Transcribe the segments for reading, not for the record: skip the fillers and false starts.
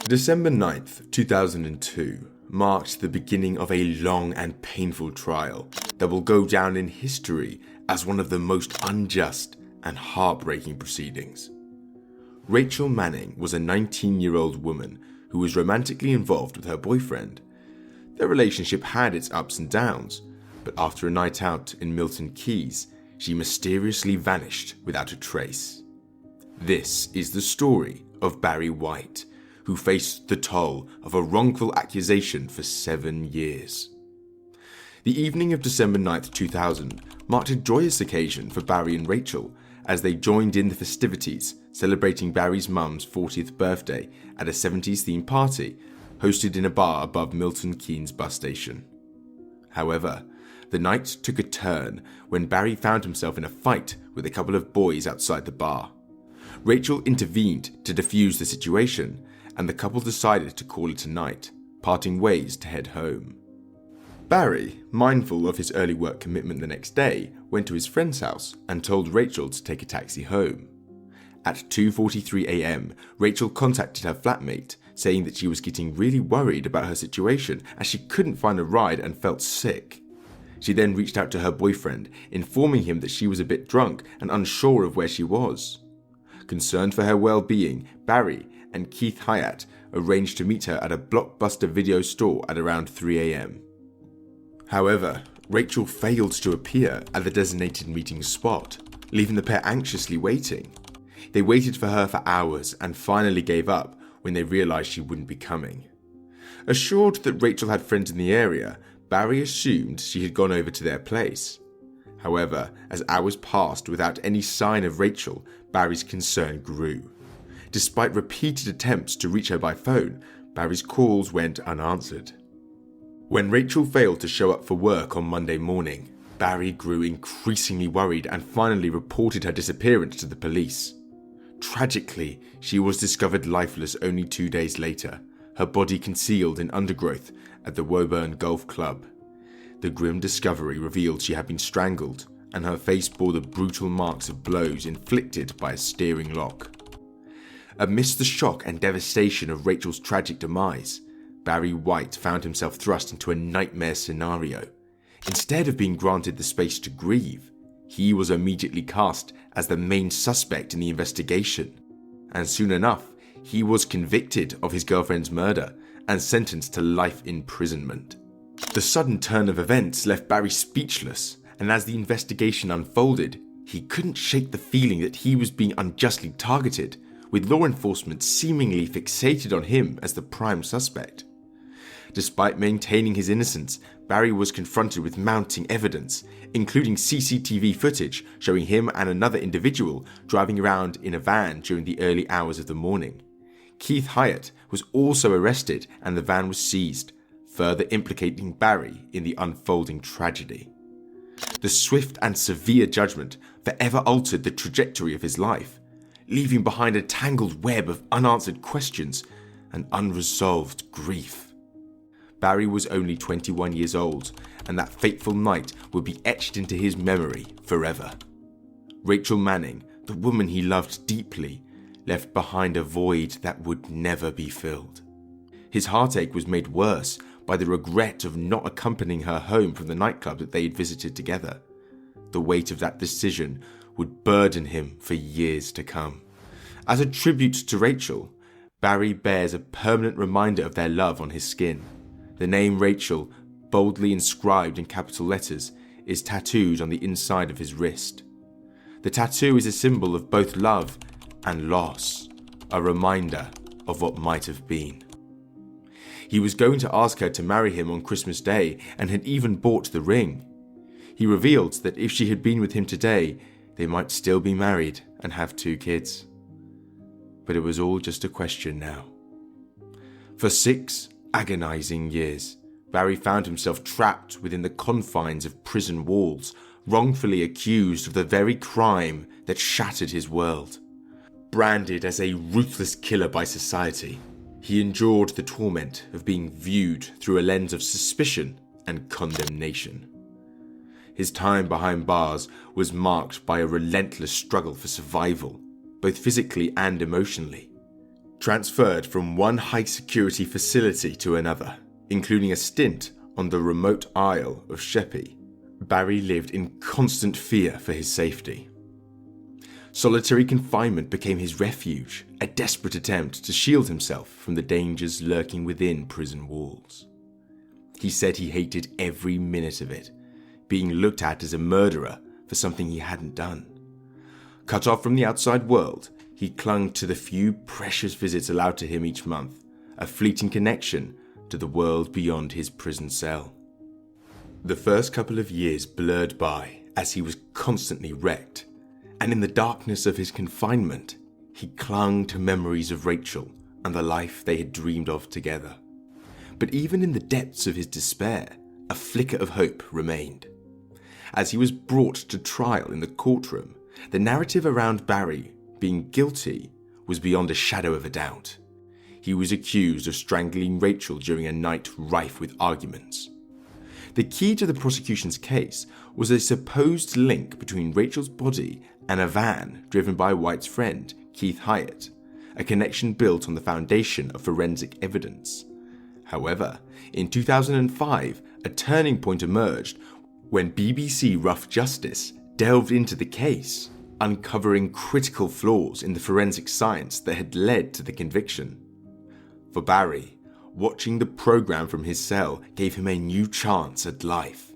December 9th, 2002 marked the beginning of a long and painful trial that will go down in history as one of the most unjust and heartbreaking proceedings. Rachel Manning was a 19-year-old woman who was romantically involved with her boyfriend. Their relationship had its ups and downs, but after a night out in Milton Keyes, she mysteriously vanished without a trace. This is the story of Barri White, who faced the toll of a wrongful accusation for 7 years. The evening of December 9th, 2000 marked a joyous occasion for Barri and Rachel as they joined in the festivities celebrating Barri's mum's 40th birthday at a 70s themed party hosted in a bar above Milton Keynes bus station. However, the night took a turn when Barri found himself in a fight with a couple of boys outside the bar. Rachel intervened to defuse the situation, and the couple decided to call it a night, parting ways to head home. Barri, mindful of his early work commitment the next day, went to his friend's house and told Rachel to take a taxi home. At 2:43 a.m, Rachel contacted her flatmate, saying that she was getting really worried about her situation as she couldn't find a ride and felt sick. She then reached out to her boyfriend, informing him that she was a bit drunk and unsure of where she was. Concerned for her well-being, Barri and Keith Hyatt arranged to meet her at a Blockbuster video store at around 3 a.m. However, Rachel failed to appear at the designated meeting spot, leaving the pair anxiously waiting. They waited for her for hours and finally gave up when they realized she wouldn't be coming. Assured that Rachel had friends in the area, Barri assumed she had gone over to their place. However, as hours passed without any sign of Rachel, Barri's concern grew. Despite repeated attempts to reach her by phone, Barri's calls went unanswered. When Rachel failed to show up for work on Monday morning, Barri grew increasingly worried and finally reported her disappearance to the police. Tragically, she was discovered lifeless only 2 days later, her body concealed in undergrowth at the Woburn Golf Club. The grim discovery revealed she had been strangled, and her face bore the brutal marks of blows inflicted by a steering lock. Amidst the shock and devastation of Rachel's tragic demise, Barri White found himself thrust into a nightmare scenario. Instead of being granted the space to grieve, he was immediately cast as the main suspect in the investigation, and soon enough, he was convicted of his girlfriend's murder and sentenced to life imprisonment. The sudden turn of events left Barri speechless, and as the investigation unfolded, he couldn't shake the feeling that he was being unjustly targeted, with law enforcement seemingly fixated on him as the prime suspect. Despite maintaining his innocence, Barri was confronted with mounting evidence, including CCTV footage showing him and another individual driving around in a van during the early hours of the morning. Keith Hyatt was also arrested and the van was seized, further implicating Barri in the unfolding tragedy. The swift and severe judgment forever altered the trajectory of his life, leaving behind a tangled web of unanswered questions and unresolved grief. Barri was only 21 years old, and that fateful night would be etched into his memory forever. Rachel Manning, the woman he loved deeply, left behind a void that would never be filled. His heartache was made worse by the regret of not accompanying her home from the nightclub that they had visited together. The weight of that decision would burden him for years to come. As a tribute to Rachel, Barri bears a permanent reminder of their love on his skin. The name Rachel, boldly inscribed in capital letters, is tattooed on the inside of his wrist. The tattoo is a symbol of both love and loss, a reminder of what might have been. He was going to ask her to marry him on Christmas Day and had even bought the ring. He revealed that if she had been with him today, they might still be married and have 2 kids. But it was all just a question now. For 6 agonizing years, Barri found himself trapped within the confines of prison walls, wrongfully accused of the very crime that shattered his world. Branded as a ruthless killer by society, he endured the torment of being viewed through a lens of suspicion and condemnation. His time behind bars was marked by a relentless struggle for survival, both physically and emotionally. Transferred from one high-security facility to another, including a stint on the remote Isle of Sheppey, Barri lived in constant fear for his safety. Solitary confinement became his refuge, a desperate attempt to shield himself from the dangers lurking within prison walls. He said he hated every minute of it, being looked at as a murderer for something he hadn't done. Cut off from the outside world, he clung to the few precious visits allowed to him each month, a fleeting connection to the world beyond his prison cell. The first couple of years blurred by as he was constantly wrecked, and in the darkness of his confinement, he clung to memories of Rachel and the life they had dreamed of together. But even in the depths of his despair, a flicker of hope remained. As he was brought to trial in the courtroom, the narrative around Barri being guilty was beyond a shadow of a doubt. He was accused of strangling Rachel during a night rife with arguments. The key to the prosecution's case was a supposed link between Rachel's body and a van driven by White's friend, Keith Hyatt, a connection built on the foundation of forensic evidence. However, in 2005, a turning point emerged when BBC Rough Justice delved into the case, uncovering critical flaws in the forensic science that had led to the conviction. For Barri, watching the programme from his cell gave him a new chance at life.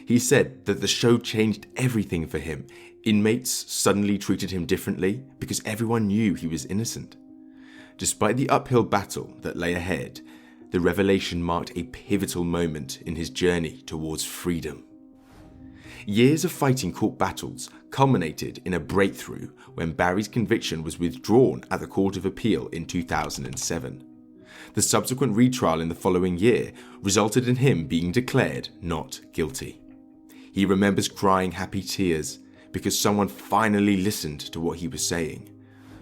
He said that the show changed everything for him. Inmates suddenly treated him differently because everyone knew he was innocent. Despite the uphill battle that lay ahead, the revelation marked a pivotal moment in his journey towards freedom. Years of fighting court battles culminated in a breakthrough when Barri's conviction was withdrawn at the Court of Appeal in 2007. The subsequent retrial in the following year resulted in him being declared not guilty. He remembers crying happy tears because someone finally listened to what he was saying.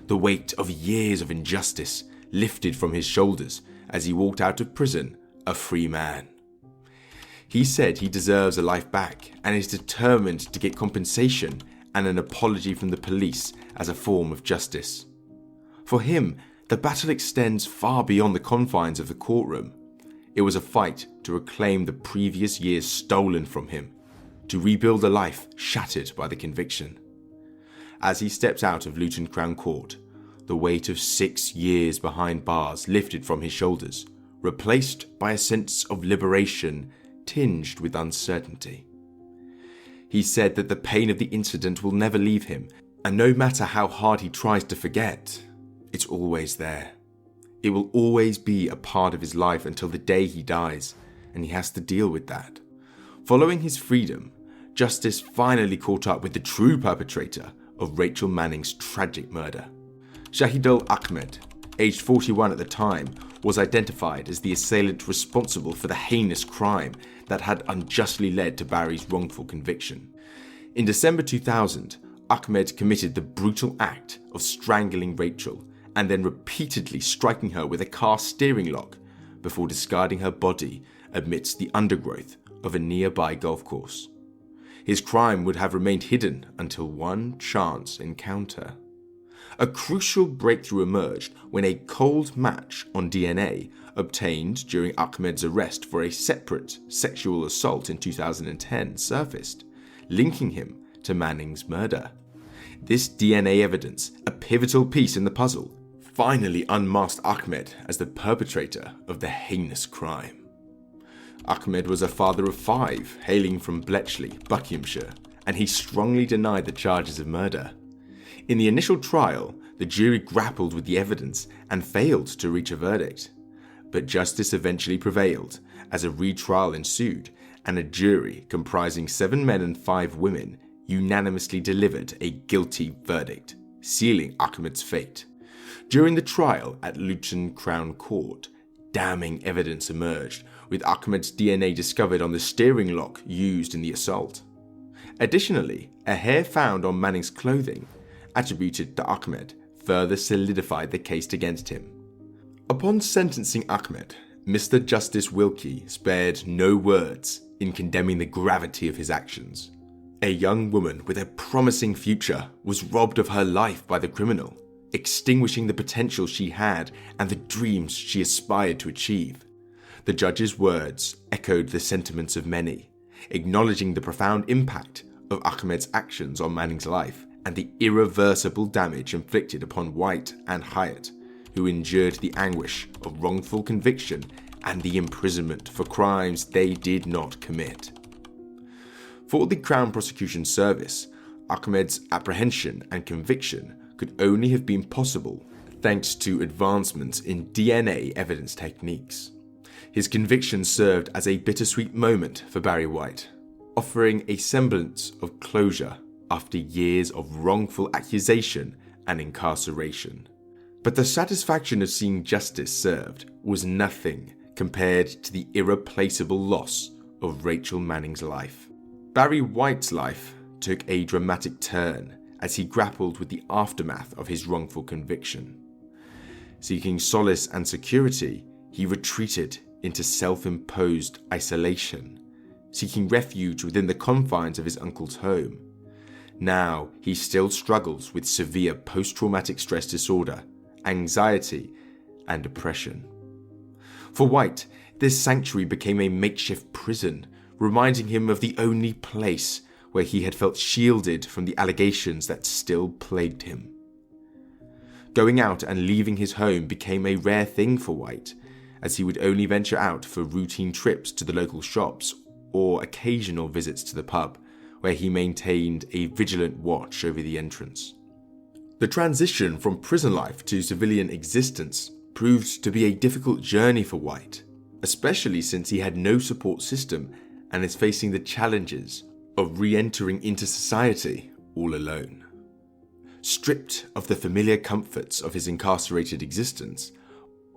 The weight of years of injustice lifted from his shoulders as he walked out of prison a free man. He said he deserves a life back and is determined to get compensation and an apology from the police as a form of justice. For him, the battle extends far beyond the confines of the courtroom. It was a fight to reclaim the previous years stolen from him, to rebuild a life shattered by the conviction. As he steps out of Luton Crown Court, the weight of 6 years behind bars lifted from his shoulders, replaced by a sense of liberation tinged with uncertainty. He said that the pain of the incident will never leave him, and no matter how hard he tries to forget, it's always there. It will always be a part of his life until the day he dies, and he has to deal with that. Following his freedom, justice finally caught up with the true perpetrator of Rachel Manning's tragic murder. Shahidul Ahmed, aged 41 at the time, was identified as the assailant responsible for the heinous crime that had unjustly led to Barri's wrongful conviction. In December 2000, Ahmed committed the brutal act of strangling Rachel and then repeatedly striking her with a car steering lock before discarding her body amidst the undergrowth of a nearby golf course. His crime would have remained hidden until one chance encounter. A crucial breakthrough emerged when a cold match on DNA obtained during Ahmed's arrest for a separate sexual assault in 2010 surfaced, linking him to Manning's murder. This DNA evidence, a pivotal piece in the puzzle, finally unmasked Ahmed as the perpetrator of the heinous crime. Ahmed was a father of 5, hailing from Bletchley, Buckinghamshire, and he strongly denied the charges of murder. In the initial trial, the jury grappled with the evidence and failed to reach a verdict. But justice eventually prevailed as a retrial ensued, and a jury comprising 7 men and 5 women unanimously delivered a guilty verdict, sealing Ahmed's fate. During the trial at Luton Crown Court, damning evidence emerged, with Ahmed's DNA discovered on the steering lock used in the assault. Additionally, a hair found on Manning's clothing, attributed to Ahmed, further solidified the case against him. Upon sentencing Ahmed, Mr. Justice Wilkie spared no words in condemning the gravity of his actions. A young woman with a promising future was robbed of her life by the criminal, extinguishing the potential she had and the dreams she aspired to achieve. The judge's words echoed the sentiments of many, acknowledging the profound impact of Ahmed's actions on Manning's life and the irreversible damage inflicted upon White and Hyatt, who endured the anguish of wrongful conviction and the imprisonment for crimes they did not commit. For the Crown Prosecution Service, Ahmed's apprehension and conviction could only have been possible thanks to advancements in DNA evidence techniques. His conviction served as a bittersweet moment for Barri White, offering a semblance of closure after years of wrongful accusation and incarceration. But the satisfaction of seeing justice served was nothing compared to the irreplaceable loss of Rachel Manning's life. Barri White's life took a dramatic turn as he grappled with the aftermath of his wrongful conviction. Seeking solace and security, he retreated into self-imposed isolation, seeking refuge within the confines of his uncle's home. Now, he still struggles with severe post-traumatic stress disorder, anxiety, and depression. For White, this sanctuary became a makeshift prison, reminding him of the only place where he had felt shielded from the allegations that still plagued him. Going out and leaving his home became a rare thing for White, as he would only venture out for routine trips to the local shops or occasional visits to the pub, where he maintained a vigilant watch over the entrance. The transition from prison life to civilian existence proved to be a difficult journey for White, especially since he had no support system and is facing the challenges of re-entering into society all alone. Stripped of the familiar comforts of his incarcerated existence,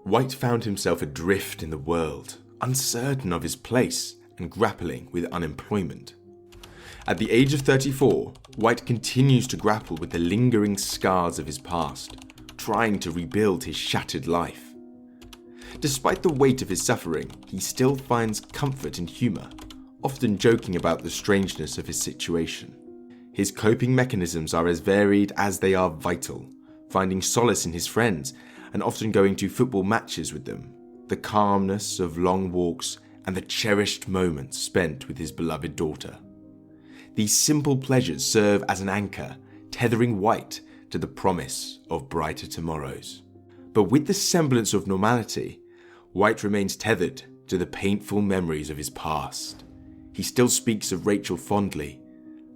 White found himself adrift in the world, uncertain of his place and grappling with unemployment. At the age of 34, White continues to grapple with the lingering scars of his past, trying to rebuild his shattered life. Despite the weight of his suffering, he still finds comfort in humour, often joking about the strangeness of his situation. His coping mechanisms are as varied as they are vital, finding solace in his friends and often going to football matches with them, the calmness of long walks and the cherished moments spent with his beloved daughter. These simple pleasures serve as an anchor, tethering White to the promise of brighter tomorrows. But with the semblance of normality, White remains tethered to the painful memories of his past. He still speaks of Rachel fondly,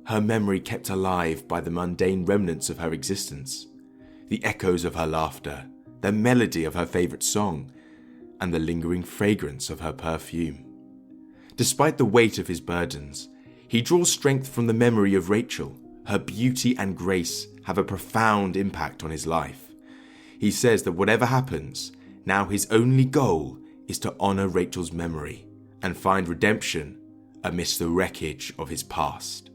her memory kept alive by the mundane remnants of her existence, the echoes of her laughter, the melody of her favourite song, and the lingering fragrance of her perfume. Despite the weight of his burdens, he draws strength from the memory of Rachel. Her beauty and grace have a profound impact on his life. He says that whatever happens, now his only goal is to honour Rachel's memory and find redemption amidst the wreckage of his past.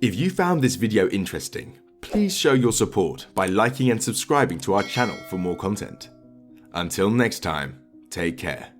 If you found this video interesting, please show your support by liking and subscribing to our channel for more content. Until next time, take care.